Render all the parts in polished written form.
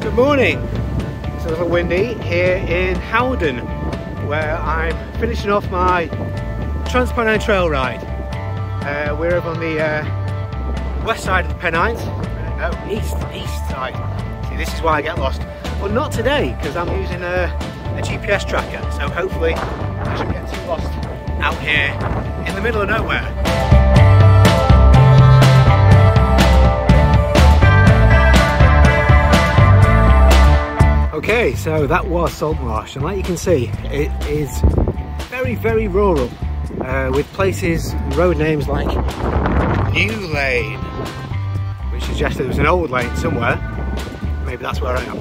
Good morning. It's a little windy here in Howden, where I'm finishing off my Pennine trail ride. We're over on the west side of the Pennines. No, east side. See, this is why I get lost. But not today, because I'm using a GPS tracker. So hopefully I shouldn't get too lost out here in the middle of nowhere. Okay, so that was Salt Marsh, and like you can see, it is very rural, with places and road names like New Lane, which suggests there was an old lane somewhere. Maybe that's where I am.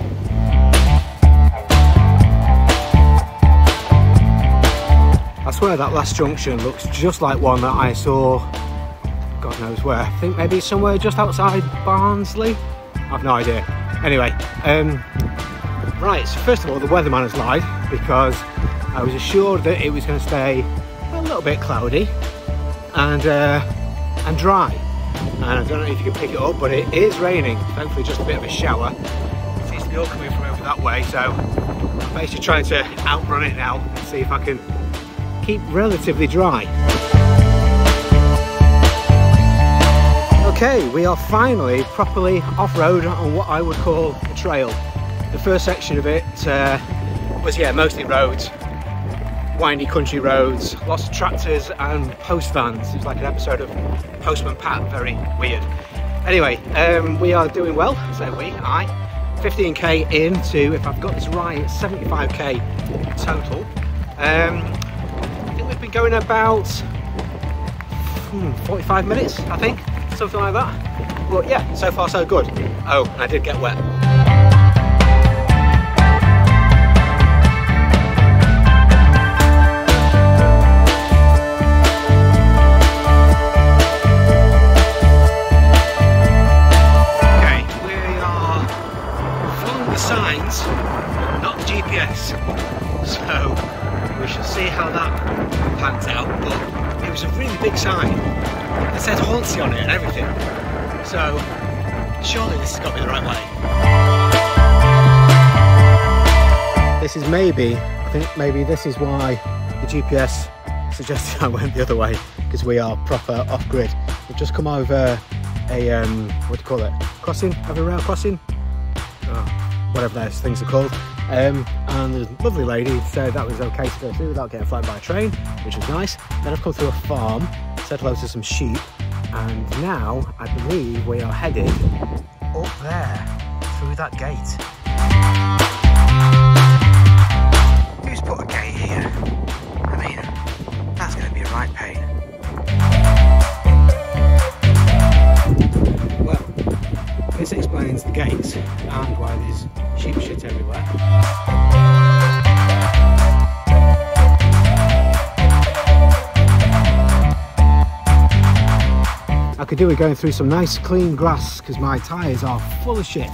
I swear that last junction looks just like one that I saw, God knows where. I think maybe somewhere just outside Barnsley? I've no idea. Anyway, right, so first of all, the weatherman has lied, because I was assured that it was going to stay a little bit cloudy and dry. And I don't know if you can pick it up, but it is raining. Hopefully just a bit of a shower. It seems to be all coming from over that way, so I'm basically trying to outrun it now and see if I can keep relatively dry. Okay, we are finally properly off-road on what I would call a trail. The first section of it was, yeah, mostly roads, windy country roads, lots of tractors and post vans. It was like an episode of Postman Pat, very weird. Anyway, we are doing well, so I 15k into, if I've got this right, 75k total. I think we've been going about 45 minutes, I think, something like that. But yeah, so far so good. Oh, and I did get wet. Signs, but not GPS, so we shall see how that pans out. But it was a really big sign that said Hornsea on it and everything, so surely this has got to be the right way. This is maybe, I think maybe this is why the GPS suggested I went the other way, because we are proper off-grid. We've just come over a what do you call it, crossing, over a rail crossing, whatever those things are called, and the lovely lady said that was okay to go through without getting flagged by a train, which was nice. Then I've come through a farm, said hello to some sheep, and now I believe we are headed up there through that gate. Who's put a gate here? I mean, that's going to be a right pain. Well, this explains the gates and why there's sheep shit everywhere. I could do with going through some nice clean grass because my tyres are full of shit.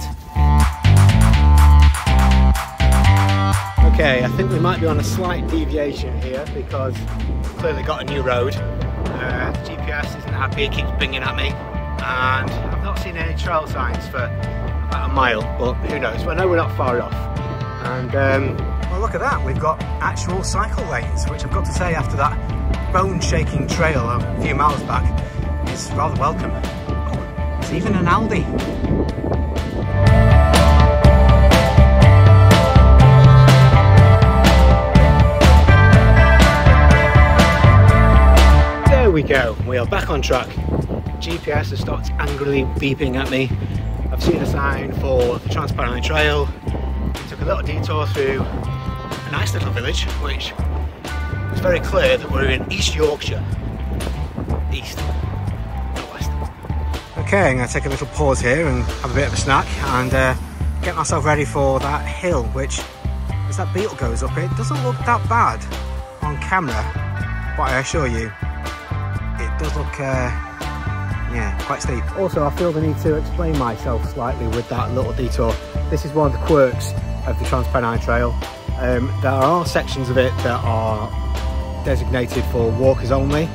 Okay, I think we might be on a slight deviation here because we've clearly got a new road. The GPS isn't happy, it keeps binging at me, and I've not seen any trail signs for about a mile, but who knows. I know we're not far off. And well, look at that, we've got actual cycle lanes, which I've got to say, after that bone-shaking trail a few miles back, is rather welcome. Oh, there's even an Aldi. There we go, we are back on track. GPS has stopped angrily beeping at me. I've seen a sign for the Pennine trail. We took a little detour through a nice little village, which was very clear that we're in East Yorkshire. East, not west. Okay, I'm going to take a little pause here and have a bit of a snack and get myself ready for that hill, which, as that beetle goes up, it doesn't look that bad on camera, but I assure you, it does look yeah, quite steep. Also, I feel the need to explain myself slightly with that little detour. This is one of the quirks of the Pennine trail. There are sections of it that are designated for walkers only,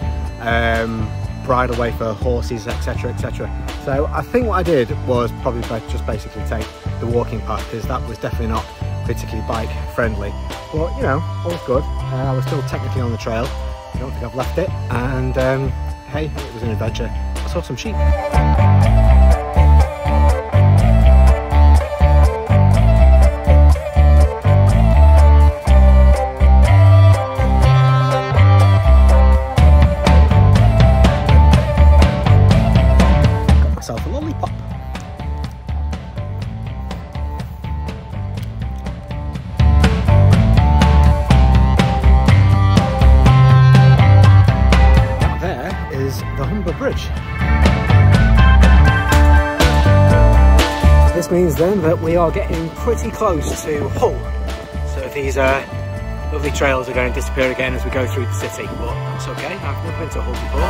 bridleway for horses, etc, etc. So I think what I did was probably just basically take the walking path, because that was definitely not particularly bike friendly. But you know, all's good. I was still technically on the trail. I don't think I've left it, and hey, it was an adventure. I saw some sheep. Got myself a lollipop. Bridge. This means then that we are getting pretty close to Hull, so these lovely trails are going to disappear again as we go through the city, but that's okay. I've never been to Hull before.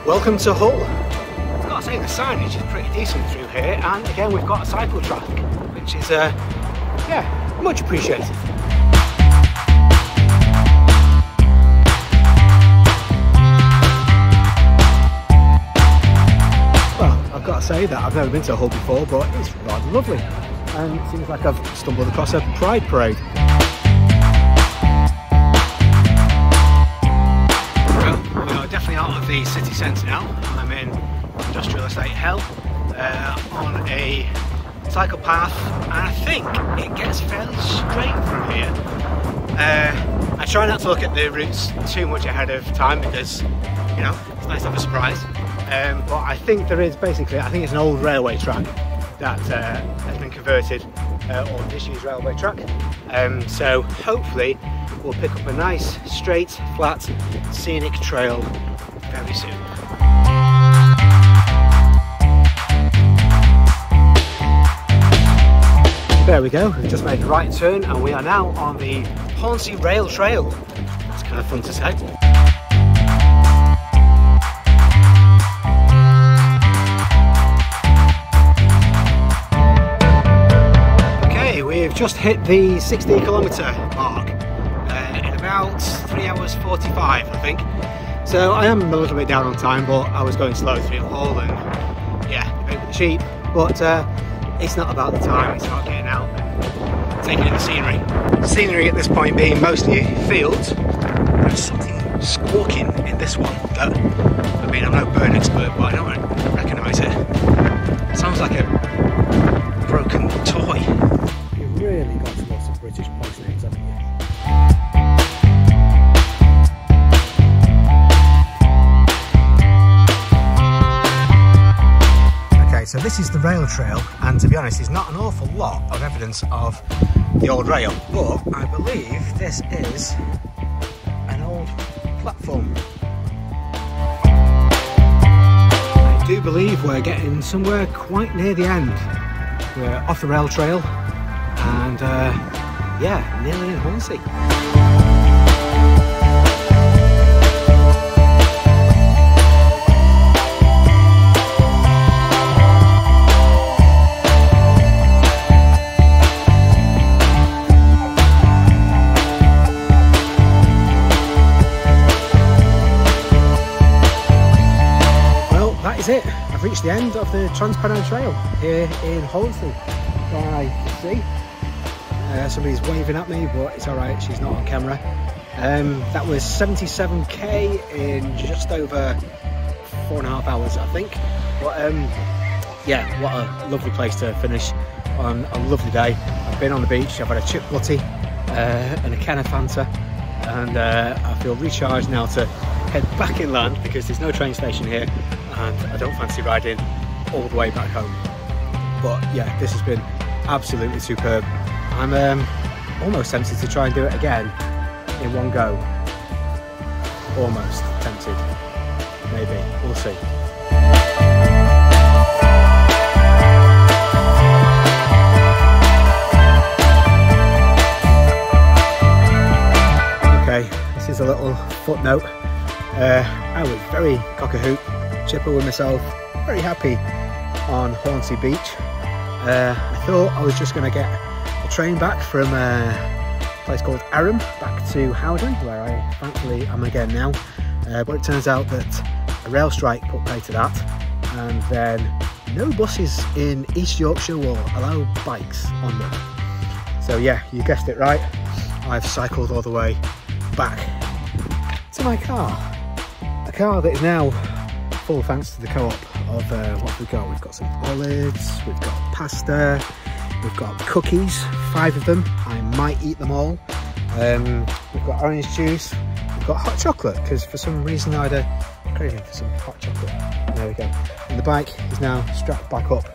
Welcome to Hull. I've got to say the signage is pretty decent through here, and again we've got a cycle track, which is yeah, much appreciated. Well, I've got to say that I've never been to Hull before, but it's rather lovely, and it seems like I've stumbled across a pride parade. Definitely out of the city centre now. I'm in industrial estate Hell on a cycle path, and I think it gets fairly straight from here. I try not to look at the routes too much ahead of time because, you know, it's nice to have a surprise. But I think there is basically, I think it's an old railway track that has been converted, or disused railway track. So hopefully we'll pick up a nice, straight, flat, scenic trail very soon. There we go, we've just made a right turn and we are now on the Hornsea Rail Trail. It's kind of fun to say. Okay, we've just hit the 60-kilometre mark in about 3 hours 45, I think. So I am a little bit down on time, but I was going slow through Hull and yeah, debate with the sheep. But it's not about the time, it's about getting out and taking in the scenery. Scenery at this point being mostly fields. There's something squawking in this one that, I mean, I'm no bird expert, but I don't recognise it. It sounds like a broken toy. You've really got to lots of British place names, haven't you? So this is the rail trail, and to be honest there's not an awful lot of evidence of the old rail, but I believe this is an old platform. I do believe we're getting somewhere quite near the end. We're off the rail trail and yeah, nearly in Hornsea. It. I've reached the end of the Pennine Trail here in Hornsea. I can see somebody's waving at me, but it's alright, she's not on camera. That was 77k in just over 4.5 hours, I think. But yeah, what a lovely place to finish on a lovely day. I've been on the beach, I've had a chip butty and a can of Fanta, and I feel recharged now to head back inland because there's no train station here and I don't fancy riding all the way back home. But yeah, this has been absolutely superb. I'm almost tempted to try and do it again in one go. Almost tempted. Maybe, we'll see. Okay, this is a little footnote. I was very cock-a-hoop, chipper with myself, very happy on Hornsea Beach. I thought I was just going to get a train back from a place called Aram back to Howden, where I thankfully am again now. But it turns out that a rail strike put pay to that, and then no buses in East Yorkshire will allow bikes on them. So yeah, you guessed it right, I've cycled all the way back to my car. A car that is now full thanks to the co-op of what we've got. We've got some olives, we've got pasta, we've got cookies, 5 of them. I might eat them all. We've got orange juice, we've got hot chocolate, because for some reason I had a craving for some hot chocolate. There we go. And the bike is now strapped back up,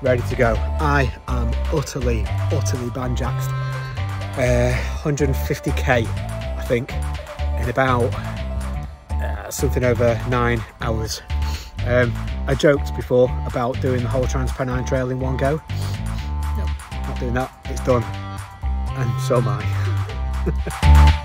ready to go. I am utterly banjaxed. 150k, I think, in about something over 9 hours. I joked before about doing the whole Pennine trail in one go. No, not doing that. It's done, and so am I.